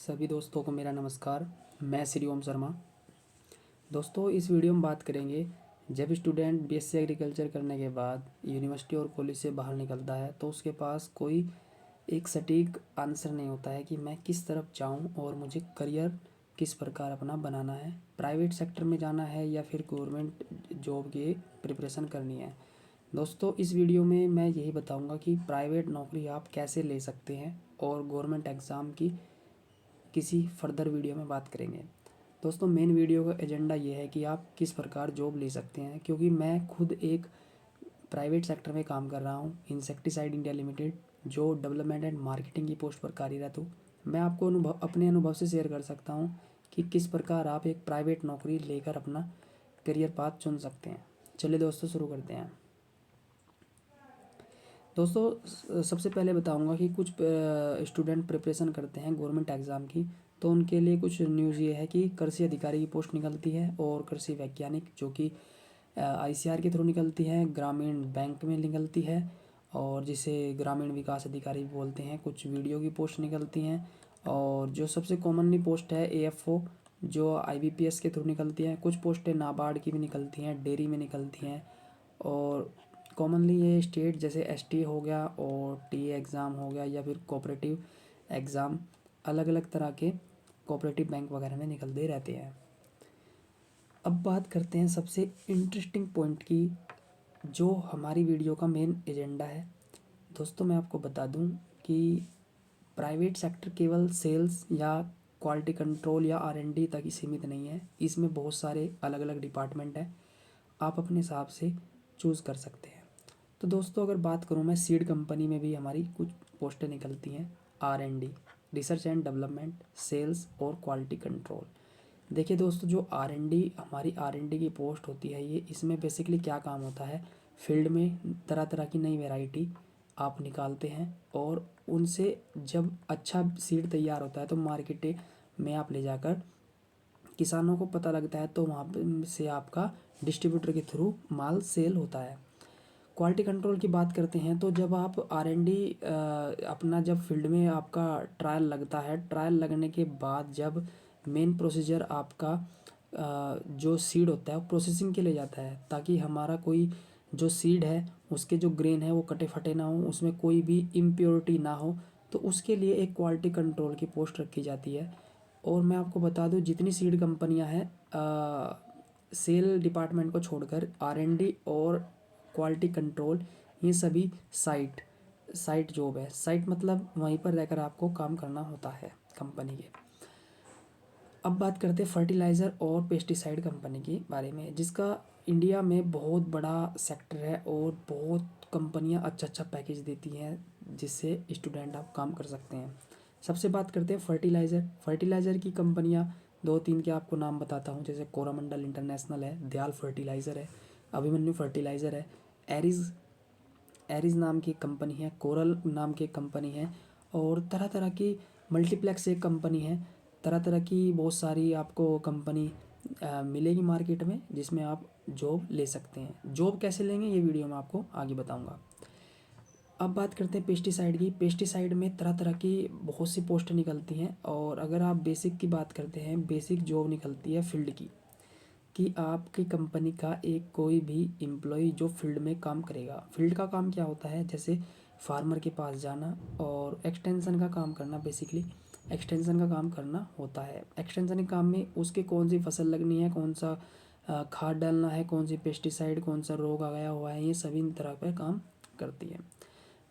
सभी दोस्तों को मेरा नमस्कार। मैं श्री ओम शर्मा। दोस्तों, इस वीडियो में बात करेंगे, जब स्टूडेंट बीएससी एग्रीकल्चर करने के बाद यूनिवर्सिटी और कॉलेज से बाहर निकलता है तो उसके पास कोई एक सटीक आंसर नहीं होता है कि मैं किस तरफ जाऊं और मुझे करियर किस प्रकार अपना बनाना है, प्राइवेट सेक्टर में जाना है या फिर गवर्नमेंट जॉब की प्रिपरेशन करनी है। दोस्तों, इस वीडियो में मैं यही बताऊंगा कि प्राइवेट नौकरी आप कैसे ले सकते हैं और गवर्नमेंट एग्ज़ाम की किसी फर्दर वीडियो में बात करेंगे। दोस्तों, मेन वीडियो का एजेंडा ये है कि आप किस प्रकार जॉब ले सकते हैं, क्योंकि मैं खुद एक प्राइवेट सेक्टर में काम कर रहा हूँ, इंसेक्टिसाइड इंडिया लिमिटेड, जो डेवलपमेंट एंड मार्केटिंग की पोस्ट पर कार्यरत हूँ। मैं आपको अपने अनुभव से शेयर कर सकता हूँ कि किस प्रकार आप एक प्राइवेट नौकरी लेकर अपना करियर पाथ चुन सकते हैं। चलिए दोस्तों, शुरू करते हैं। दोस्तों, सबसे पहले बताऊंगा कि कुछ स्टूडेंट प्रिपरेशन करते हैं गवर्नमेंट एग्ज़ाम की, तो उनके लिए कुछ न्यूज़ ये है कि कृषि अधिकारी की पोस्ट निकलती है और कृषि वैज्ञानिक, जो कि आईसीआर के थ्रू निकलती है, ग्रामीण बैंक में निकलती है और जिसे ग्रामीण विकास अधिकारी बोलते हैं। कुछ वीडियो की पोस्ट निकलती हैं और जो सबसे कॉमनली पोस्ट है एएफओ, जो आईबीपीएस के थ्रू निकलती हैं। कुछ पोस्टें नाबार्ड की भी निकलती हैं, डेयरी में निकलती हैं और कॉमनली ये स्टेट जैसे एसटी हो गया और टीए एग्ज़ाम हो गया या फिर कोऑपरेटिव एग्ज़ाम, अलग अलग तरह के कोऑपरेटिव बैंक वगैरह में निकलते रहते हैं। अब बात करते हैं सबसे इंटरेस्टिंग पॉइंट की, जो हमारी वीडियो का मेन एजेंडा है। दोस्तों, मैं आपको बता दूं कि प्राइवेट सेक्टर केवल सेल्स या क्वालिटी कंट्रोल या आरएनडी तक ही सीमित नहीं है। इसमें बहुत सारे अलग अलग डिपार्टमेंट हैं, आप अपने हिसाब से चूज़ कर सकते हैं। तो दोस्तों, अगर बात करूँ मैं, सीड कंपनी में भी हमारी कुछ पोस्टें निकलती हैं, R and D, research and development, sales और क्वालिटी कंट्रोल। देखिए दोस्तों, जो आरएनडी हमारी आरएनडी की पोस्ट होती है, ये इसमें बेसिकली क्या काम होता है, फील्ड में तरह तरह की नई वैरायटी आप निकालते हैं और उनसे जब अच्छा सीड तैयार होता है तो मार्केट में आप ले जाकर किसानों को पता लगता है, तो वहाँ से आपका डिस्ट्रीब्यूटर के थ्रू माल सेल होता है। क्वालिटी कंट्रोल की बात करते हैं, तो जब आप आरएनडी अपना जब फील्ड में आपका ट्रायल लगता है, ट्रायल लगने के बाद जब मेन प्रोसीजर आपका जो सीड होता है वो प्रोसेसिंग के लिए जाता है, ताकि हमारा कोई जो सीड है उसके जो ग्रेन है वो कटे फटे ना हो, उसमें कोई भी इम्प्योरिटी ना हो, तो उसके लिए एक क्वालिटी कंट्रोल की पोस्ट रखी जाती है। और मैं आपको बता दूं, जितनी सीड कंपनियां हैं सेल डिपार्टमेंट को छोड़कर, आरएनडी और क्वालिटी कंट्रोल, ये सभी साइट साइट जॉब है। साइट मतलब वहीं पर रहकर आपको काम करना होता है कंपनी के। अब बात करते हैं फर्टिलाइज़र और पेस्टिसाइड कंपनी के बारे में, जिसका इंडिया में बहुत बड़ा सेक्टर है और बहुत कंपनियां अच्छा अच्छा पैकेज देती हैं, जिससे स्टूडेंट आप काम कर सकते हैं। सबसे बात करते हैं फर्टिलाइज़र। फर्टिलाइज़र की कंपनियां दो तीन के आपको नाम बताता हूं, जैसे कोरामंडल इंटरनेशनल है, दयाल फर्टिलाइज़र है, अभिमन्यु फर्टिलाइज़र है, एरिज एरिज नाम की कंपनी है, कोरल नाम की कंपनी है और तरह तरह की मल्टीप्लेक्स एक कंपनी है। तरह तरह की बहुत सारी आपको कंपनी मिलेगी मार्केट में, जिसमें आप जॉब ले सकते हैं। जॉब कैसे लेंगे ये वीडियो में आपको आगे बताऊंगा। अब बात करते हैं पेस्टिसाइड की। पेस्टिसाइड में तरह तरह की बहुत सी पोस्ट निकलती हैं और अगर आप बेसिक की बात करते हैं, बेसिक जॉब निकलती है फील्ड की, कि आपकी कंपनी का एक कोई भी एम्प्लॉय जो फील्ड में काम करेगा। फील्ड का काम क्या होता है, जैसे फार्मर के पास जाना और एक्सटेंशन का काम करना। बेसिकली एक्सटेंशन का काम करना होता है। एक्सटेंशन के काम में उसके कौन सी फसल लगनी है, कौन सा खाद डालना है, कौन सी पेस्टिसाइड, कौन सा रोग आ गया हुआ है, ये सभी तरह पर काम करती है।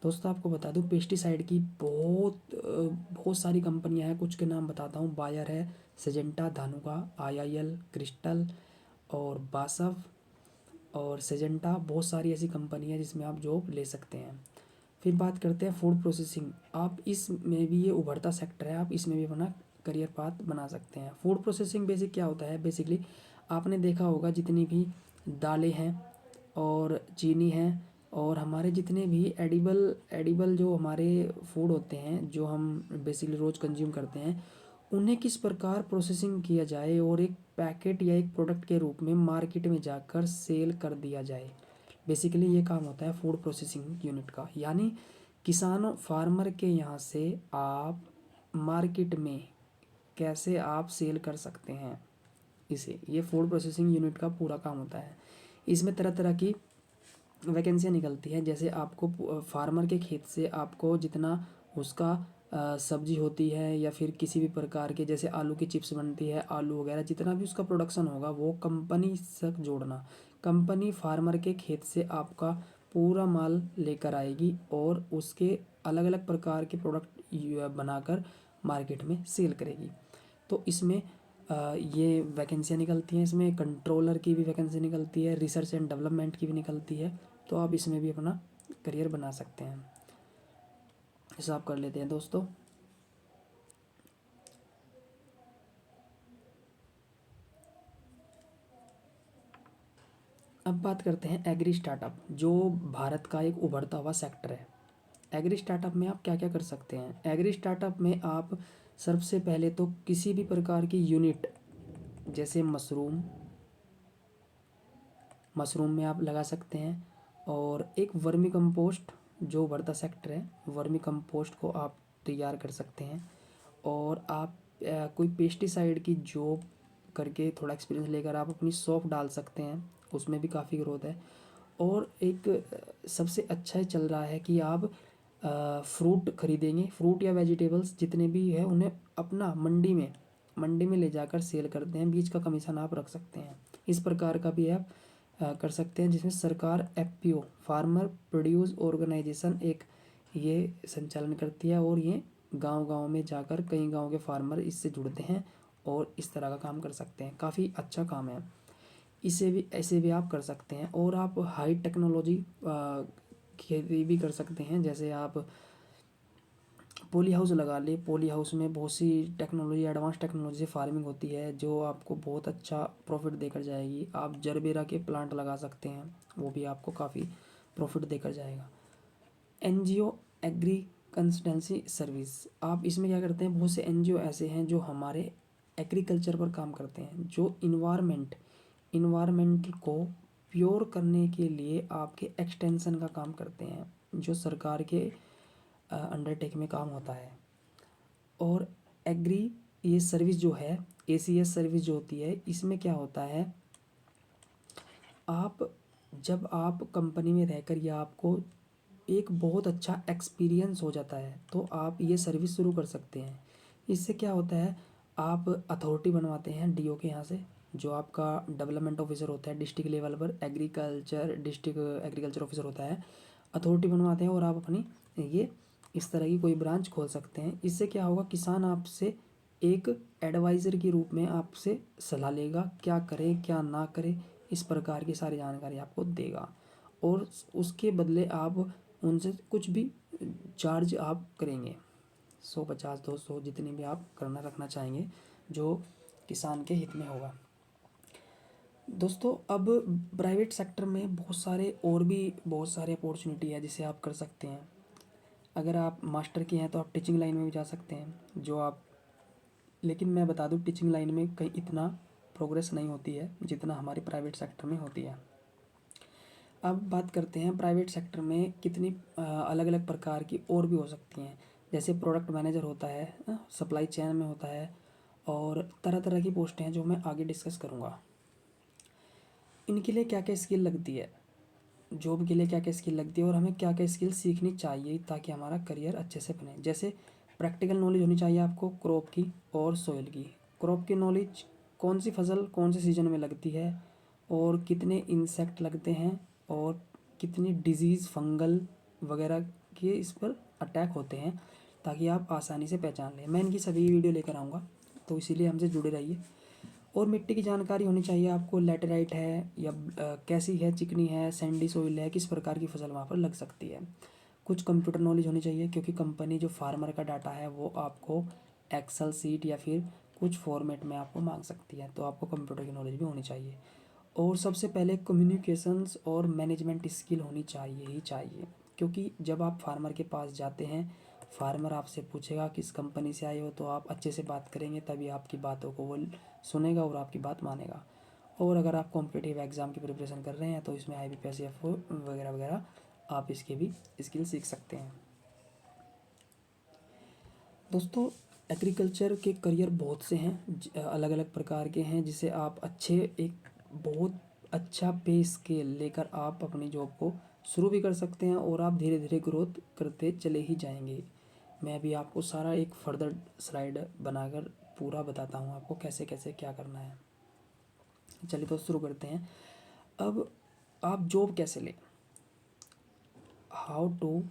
दोस्तों, आपको बता दूं, पेस्टिसाइड की बहुत सारी कंपनियां हैं। कुछ के नाम बताता हूँ, बायर है, सिजेंटा, धानुका, आईआईएल, क्रिस्टल और बासव और सिजेंटा, बहुत सारी ऐसी कंपनी है जिसमें आप जॉब ले सकते हैं। फिर बात करते हैं फूड प्रोसेसिंग। आप इसमें भी, ये उभरता सेक्टर है, आप इसमें भी अपना करियर पाथ बना सकते हैं। फूड प्रोसेसिंग बेसिक क्या होता है, बेसिकली आपने देखा होगा जितनी भी दालें हैं और चीनी है और हमारे जितने भी एडिबल एडिबल जो हमारे फूड होते हैं, जो हम बेसिकली रोज़ कंज्यूम करते हैं, उन्हें किस प्रकार प्रोसेसिंग किया जाए और एक पैकेट या एक प्रोडक्ट के रूप में मार्केट में जाकर सेल कर दिया जाए। बेसिकली ये काम होता है फूड प्रोसेसिंग यूनिट का। यानी किसानों, फार्मर के यहाँ से आप मार्केट में कैसे आप सेल कर सकते हैं इसे। ये फूड प्रोसेसिंग यूनिट का पूरा काम होता है। इसमें तरह तरह की वैकेंसियाँ निकलती हैं। जैसे आपको फार्मर के खेत से आपको जितना उसका सब्जी होती है या फिर किसी भी प्रकार के, जैसे आलू की चिप्स बनती है, आलू वगैरह जितना भी उसका प्रोडक्शन होगा वो कंपनी तक जोड़ना। कंपनी फार्मर के खेत से आपका पूरा माल लेकर आएगी और उसके अलग अलग प्रकार के प्रोडक्ट बनाकर मार्केट में सेल करेगी। तो इसमें ये वैकेंसियाँ निकलती हैं। इसमें कंट्रोलर की भी वैकेंसी निकलती है, रिसर्च एंड डेवलपमेंट की भी निकलती है। तो आप इसमें भी अपना करियर बना सकते हैं। हिसाब कर लेते हैं दोस्तों। अब बात करते हैं एग्री स्टार्टअप, जो भारत का एक उभरता हुआ सेक्टर है। एग्री स्टार्टअप में आप क्या क्या कर सकते हैं। एग्री स्टार्टअप में आप सबसे पहले तो किसी भी प्रकार की यूनिट, जैसे मशरूम में आप लगा सकते हैं। और एक वर्मी कंपोस्ट, जो उभरता सेक्टर है, वर्मी कंपोस्ट को आप तैयार कर सकते हैं। और आप कोई पेस्टिसाइड की जॉब करके थोड़ा एक्सपीरियंस लेकर आप अपनी शॉप डाल सकते हैं, उसमें भी काफ़ी ग्रोथ है। और एक सबसे अच्छा चल रहा है कि आप फ्रूट खरीदेंगे, फ्रूट या वेजिटेबल्स जितने भी है उन्हें अपना मंडी में ले जाकर सेल करते हैं, बीच का कमीशन आप रख सकते हैं। इस प्रकार का भी आप कर सकते हैं, जिसमें सरकार एफपीओ, फार्मर प्रोड्यूस ऑर्गेनाइजेशन, एक ये संचालन करती है। और ये गांव-गांव में जाकर कई गांव के फार्मर इससे जुड़ते हैं और इस तरह का काम कर सकते हैं। काफ़ी अच्छा काम है। इसे भी ऐसे भी आप कर सकते हैं। और आप हाई टेक्नोलॉजी खेती भी कर सकते हैं। जैसे आप पॉली हाउस लगा ले, पॉली हाउस में बहुत सी टेक्नोलॉजी, एडवांस टेक्नोलॉजी से फार्मिंग होती है, जो आपको बहुत अच्छा प्रॉफिट देकर जाएगी। आप जरबेरा के प्लांट लगा सकते हैं, वो भी आपको काफ़ी प्रॉफिट देकर जाएगा। एनजीओ एग्री कंसल्टेंसी सर्विस, आप इसमें क्या करते हैं, बहुत से एनजीओ ऐसे हैं जो हमारे एग्रीकल्चर पर काम करते हैं, जो इन्वायरमेंट को प्योर करने के लिए आपके एक्सटेंशन का काम करते हैं, जो सरकार के अंडरटेक में काम होता है। और एग्री ये सर्विस जो है, एसीएस सर्विस जो होती है, इसमें क्या होता है, जब आप कंपनी में रहकर या आपको एक बहुत अच्छा एक्सपीरियंस हो जाता है तो आप ये सर्विस शुरू कर सकते हैं। इससे क्या होता है, आप अथॉरिटी बनवाते हैं डीओ के यहाँ से, जो आपका डेवलपमेंट ऑफिसर होता है डिस्ट्रिक्ट लेवल पर, डिस्ट्रिक्ट एग्रीकल्चर ऑफिसर होता है, अथॉरिटी बनवाते हैं। और आप अपनी ये इस तरह की कोई ब्रांच खोल सकते हैं। इससे क्या होगा, किसान आपसे एक एडवाइज़र के रूप में आपसे सलाह लेगा, क्या करे क्या ना करे, इस प्रकार की सारी जानकारी आपको देगा। और उसके बदले आप उनसे कुछ भी चार्ज आप करेंगे, 100, 50, 200 जितनी भी आप करना रखना चाहेंगे, जो किसान के हित में होगा। दोस्तों, अब प्राइवेट सेक्टर में बहुत सारे अपॉर्चुनिटी है जिसे आप कर सकते हैं। अगर आप मास्टर के हैं तो आप टीचिंग लाइन में भी जा सकते हैं, लेकिन मैं बता दूं, टीचिंग लाइन में कहीं इतना प्रोग्रेस नहीं होती है जितना हमारी प्राइवेट सेक्टर में होती है। अब बात करते हैं प्राइवेट सेक्टर में कितनी अलग अलग प्रकार की और भी हो सकती हैं। जैसे प्रोडक्ट मैनेजर होता है, सप्लाई चेन में होता है, और तरह तरह की पोस्टें हैं जो मैं आगे डिस्कस करूँगा। इनके लिए क्या क्या स्किल लगती है, जॉब के लिए क्या क्या स्किल लगती है, और हमें क्या क्या स्किल सीखनी चाहिए ताकि हमारा करियर अच्छे से बने। जैसे प्रैक्टिकल नॉलेज होनी चाहिए आपको क्रॉप की और सोइल की। क्रॉप की नॉलेज, कौन सी फसल कौन से सीजन में लगती है, और कितने इंसेक्ट लगते हैं, और कितनी डिजीज़ फंगल वगैरह के इस पर अटैक होते हैं, ताकि आप आसानी से पहचान लें। मैं इनकी सभी वीडियो लेकर आऊँगा, तो इसीलिए हमसे जुड़े रहिए। और मिट्टी की जानकारी होनी चाहिए आपको, लैटेराइट है या कैसी है, चिकनी है, सैंडी सोइल है, किस प्रकार की फसल वहाँ पर लग सकती है। कुछ कंप्यूटर नॉलेज होनी चाहिए, क्योंकि कंपनी जो फार्मर का डाटा है वो आपको एक्सेल सीट या फिर कुछ फॉर्मेट में आपको मांग सकती है, तो आपको कंप्यूटर की नॉलेज भी होनी चाहिए। और सबसे पहले कम्युनिकेशंस और मैनेजमेंट स्किल होनी चाहिए ही चाहिए, क्योंकि जब आप फार्मर के पास जाते हैं, फार्मर आपसे पूछेगा किस कंपनी से आए हो, तो आप अच्छे से बात करेंगे, तभी आपकी बातों को वो सुनेगा और आपकी बात मानेगा। और अगर आप कॉम्पिटिटिव एग्ज़ाम की प्रिपरेशन कर रहे हैं तो इसमें IBPS वगैरह वगैरह आप इसके भी स्किल सीख सकते हैं। दोस्तों, एग्रीकल्चर के करियर बहुत से हैं, अलग अलग प्रकार के हैं, जिसे आप एक बहुत अच्छा पे स्केल लेकर आप अपनी जॉब को शुरू भी कर सकते हैं और आप धीरे धीरे ग्रोथ करते चले ही जाएंगे। मैं अभी आपको सारा एक फर्दर स्लाइड बनाकर पूरा बताता हूँ आपको कैसे कैसे क्या करना है। चलिए तो शुरू करते हैं। अब आप जॉब कैसे लें, how to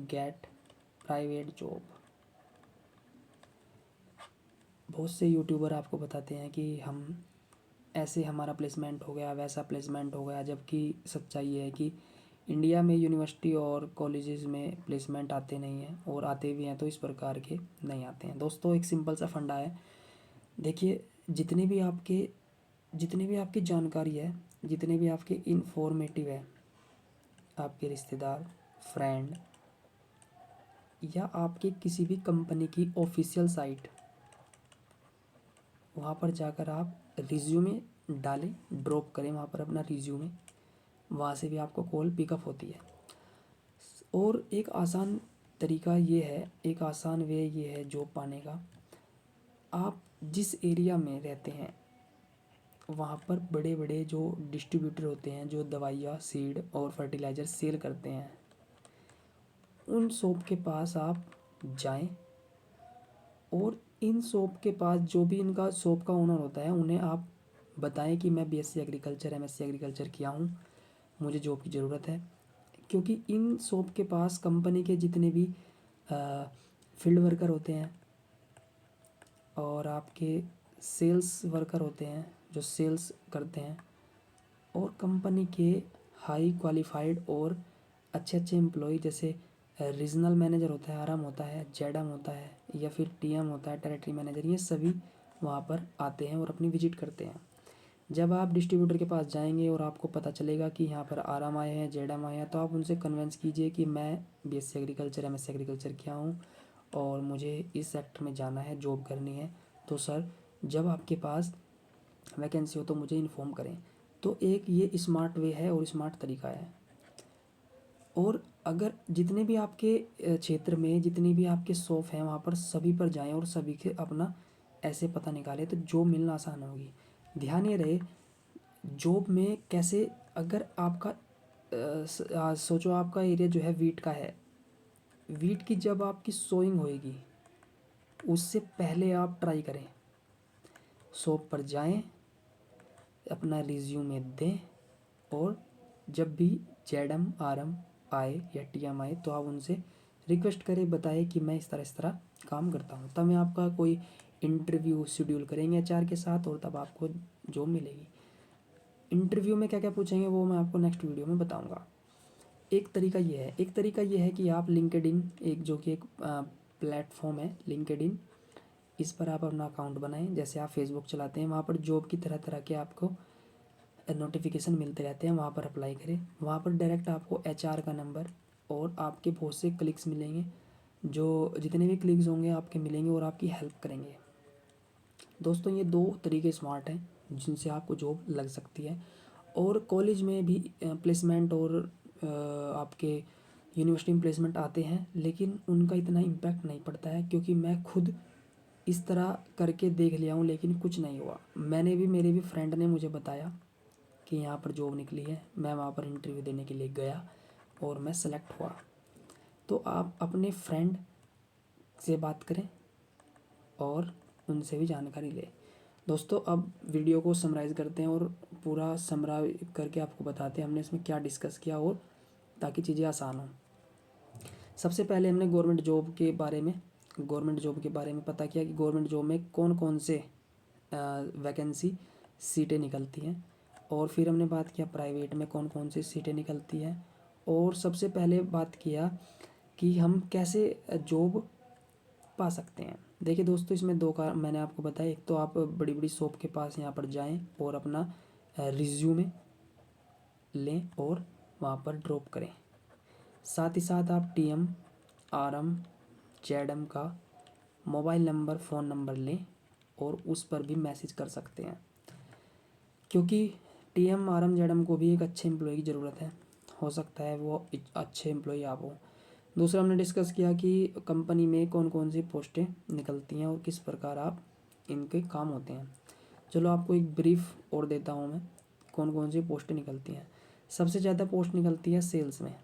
get private job. बहुत से यूट्यूबर आपको बताते हैं कि हम ऐसे हमारा प्लेसमेंट हो गया, वैसा प्लेसमेंट हो गया, जबकि सच्चाई ये है कि इंडिया में यूनिवर्सिटी और कॉलेजेस में प्लेसमेंट आते नहीं हैं, और आते भी हैं तो इस प्रकार के नहीं आते हैं। दोस्तों एक सिंपल सा फंडा है, देखिए जितनी भी आपकी जानकारी है, जितने भी आपके इंफॉर्मेटिव है, आपके रिश्तेदार, फ्रेंड, या आपके किसी भी कंपनी की ऑफिशियल साइट, वहाँ पर जाकर आप रिज्यूमे डालें, ड्रॉप करें वहाँ पर अपना रिज्यूमे, वहाँ से भी आपको कॉल पिकअप होती है। और एक आसान तरीका ये है, एक आसान वे ये है जॉब पाने का, आप जिस एरिया में रहते हैं वहाँ पर बड़े बड़े जो डिस्ट्रीब्यूटर होते हैं, जो दवाइयाँ, सीड और फर्टिलाइज़र सेल करते हैं, उन शॉप के पास आप जाएं, और इन शॉप के पास जो भी इनका शॉप का ओनर होता है उन्हें आप बताएं कि मैं बीएससी एग्रीकल्चर, एमएससी एग्रीकल्चर किया हूँ, मुझे जॉब की ज़रूरत है। क्योंकि इन शॉप के पास कंपनी के जितने भी फील्ड वर्कर होते हैं और आपके सेल्स वर्कर होते हैं जो सेल्स करते हैं, और कंपनी के हाई क्वालिफाइड और अच्छे अच्छे एम्प्लॉय, जैसे रीजनल मैनेजर होता है, आरएम होता है, जेडएम होता है, या फिर टीएम होता है, टेरिटरी मैनेजर, ये सभी वहाँ पर आते हैं और अपनी विजिट करते हैं। जब आप डिस्ट्रीब्यूटर के पास जाएंगे और आपको पता चलेगा कि यहाँ पर आरएम आए हैं, जेडएम आए हैं, तो आप उनसे कन्वेंस कीजिए कि मैं बीएससी एग्रीकल्चर, एमएससी एग्रीकल्चर किया हूँ और मुझे इस सेक्टर में जाना है, जॉब करनी है, तो सर जब आपके पास वैकेंसी हो तो मुझे इन्फॉर्म करें। तो एक ये स्मार्ट वे है और स्मार्ट तरीका है। और अगर जितने भी आपके क्षेत्र में जितनी भी आपके शॉप हैं वहाँ पर सभी पर जाएं और सभी के अपना ऐसे पता निकालें, तो जॉब मिलना आसान होगी। ध्यान ये रहे, जॉब में कैसे, अगर आपका सोचो आपका एरिया जो है वीट का है, वीट की जब आपकी सोइंग होएगी उससे पहले आप ट्राई करें, शॉप पर जाएं, अपना रिज्यूमे दें, और जब भी जेडएम, आरएम आए या टीएम आए तो आप उनसे रिक्वेस्ट करें, बताएं कि मैं इस तरह काम करता हूँ। तब मैं आपका कोई इंटरव्यू शेड्यूल करेंगे एचआर के साथ और तब आपको जॉब मिलेगी। इंटरव्यू में क्या क्या पूछेंगे वो मैं आपको नेक्स्ट वीडियो में बताऊँगा। एक तरीका ये है कि आप लिंक्डइन, एक जो कि एक प्लेटफॉर्म है लिंक्डइन, इस पर आप अपना अकाउंट बनाएं। जैसे आप फेसबुक चलाते हैं, वहाँ पर जॉब की तरह तरह के आपको नोटिफिकेशन मिलते रहते हैं, वहाँ पर अप्लाई करें। वहाँ पर डायरेक्ट आपको एचआर का नंबर और आपके बहुत से क्लिक्स मिलेंगे, जो जितने भी क्लिक्स होंगे आपके मिलेंगे और आपकी हेल्प करेंगे। दोस्तों ये दो तरीके स्मार्ट हैं जिनसे आपको जॉब लग सकती है। और कॉलेज में भी प्लेसमेंट और आपके यूनिवर्सिटी में प्लेसमेंट आते हैं, लेकिन उनका इतना इम्पैक्ट नहीं पड़ता है, क्योंकि मैं खुद इस तरह करके देख लिया हूँ लेकिन कुछ नहीं हुआ। मेरे भी फ्रेंड ने मुझे बताया कि यहाँ पर जॉब निकली है, मैं वहाँ पर इंटरव्यू देने के लिए गया और मैं सेलेक्ट हुआ। तो आप अपने फ्रेंड से बात करें और उनसे भी जानकारी लें। दोस्तों अब वीडियो को समराइज़ करते हैं और पूरा समराइज करके आपको बताते हैं हमने इसमें क्या डिस्कस किया, और ताकि चीज़ें आसान हों। सबसे पहले हमने गवर्नमेंट जॉब के बारे में पता किया कि गवर्नमेंट जॉब में कौन कौन से वैकेंसी सीटें निकलती हैं, और फिर हमने बात किया प्राइवेट में कौन कौन सी सीटें निकलती हैं, और सबसे पहले बात किया कि हम कैसे जॉब पा सकते हैं। देखिए दोस्तों इसमें दो का मैंने आपको बताया, एक तो आप बड़ी बड़ी शॉप के पास यहाँ पर जाएं और अपना रिज्यूमे लें और वहाँ पर ड्रॉप करें। साथ ही साथ आप टीएम, आरएम, जेडएम का मोबाइल नंबर, फ़ोन नंबर लें और उस पर भी मैसेज कर सकते हैं, क्योंकि टीएम, आरएम, जेडएम को भी एक अच्छे एम्प्लॉय की ज़रूरत है। हो सकता है वो अच्छे एम्प्लॉय आप हो, दूसरा हमने डिस्कस किया कि कंपनी में कौन कौन सी पोस्टें निकलती हैं और किस प्रकार आप इनके काम होते हैं। चलो आपको एक ब्रीफ और देता हूँ मैं, कौन कौन सी पोस्टें निकलती हैं। सबसे ज़्यादा पोस्ट निकलती है सेल्स में,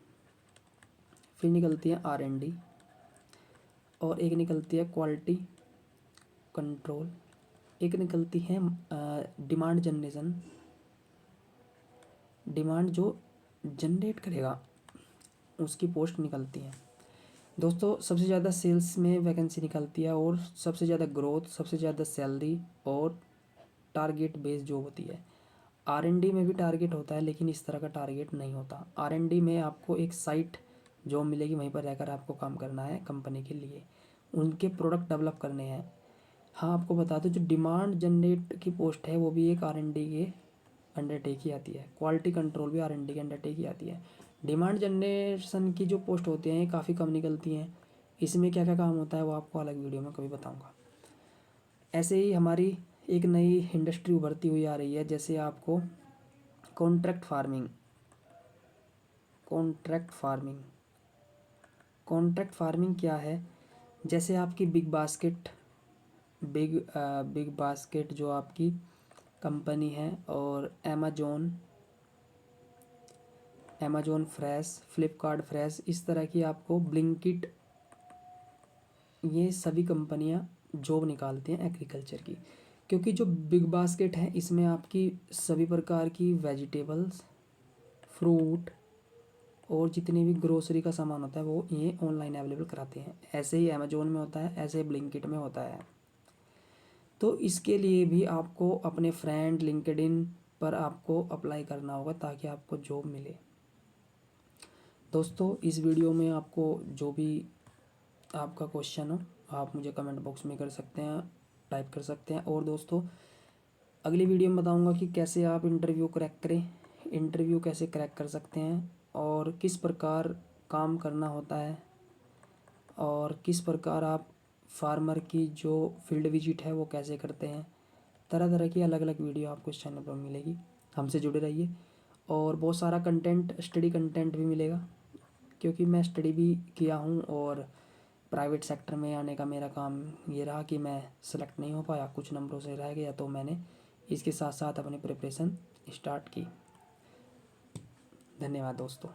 फिर निकलती है R&D, और एक निकलती है क्वालिटी कंट्रोल, एक निकलती है डिमांड जनरेशन, डिमांड जो जनरेट करेगा उसकी पोस्ट निकलती है। दोस्तों सबसे ज़्यादा सेल्स में वैकेंसी निकलती है, और सबसे ज़्यादा ग्रोथ, सबसे ज़्यादा सैलरी और टारगेट बेस्ड जॉब होती है। R&D में भी टारगेट होता है, लेकिन इस तरह का टारगेट नहीं होता। R&D में आपको एक साइट जॉब मिलेगी, वहीं पर रहकर आपको काम करना है कंपनी के लिए, उनके प्रोडक्ट डेवलप करने हैं। हाँ, आपको बता दूं जो डिमांड जनरेट की पोस्ट है वो भी एक R&D के अंडरटेक ही आती है, क्वालिटी कंट्रोल भी R&D के अंडरटेक ही आती है। डिमांड जनरेशन की जो पोस्ट होती हैं ये काफ़ी कम निकलती हैं। इसमें क्या क्या काम होता है वो आपको अलग वीडियो में कभी बताऊंगा। ऐसे ही हमारी एक नई इंडस्ट्री उभरती हुई आ रही है, जैसे आपको contract farming. Contract farming contract farming क्या है? जैसे आपकी बिग बास्केट जो आपकी कंपनी है, और अमेजोन फ्रेश, फ्लिपकार्ट फ्रेश, इस तरह की आपको ब्लिंकिट, ये सभी कंपनियां जॉब निकालती हैं एग्रीकल्चर की। क्योंकि जो बिग बास्केट है इसमें आपकी सभी प्रकार की वेजिटेबल्स, फ्रूट और जितनी भी ग्रोसरी का सामान होता है वो ये ऑनलाइन अवेलेबल कराते हैं। ऐसे ही अमेजोन में होता है, ऐसे ही ब्लिंकिट में होता है। तो इसके लिए भी आपको अपने फ्रेंड लिंक्डइन पर आपको अप्लाई करना होगा ताकि आपको जॉब मिले। दोस्तों इस वीडियो में आपको जो भी आपका क्वेश्चन हो आप मुझे कमेंट बॉक्स में कर सकते हैं, टाइप कर सकते हैं। और दोस्तों अगली वीडियो में बताऊंगा कि कैसे आप इंटरव्यू क्रैक करें, इंटरव्यू कैसे क्रैक कर सकते हैं, और किस प्रकार काम करना होता है, और किस प्रकार आप फार्मर की जो फील्ड विजिट है वो कैसे करते हैं। तरह तरह की अलग अलग वीडियो आपको इस चैनल पर मिलेगी। हमसे जुड़े रहिए, और बहुत सारा कंटेंट, स्टडी कंटेंट भी मिलेगा, क्योंकि मैं स्टडी भी किया हूँ और प्राइवेट सेक्टर में आने का मेरा काम ये रहा कि मैं सेलेक्ट नहीं हो पाया, कुछ नंबरों से रह गया, तो मैंने इसके साथ साथ अपनी प्रिपरेशन स्टार्ट की। धन्यवाद दोस्तों।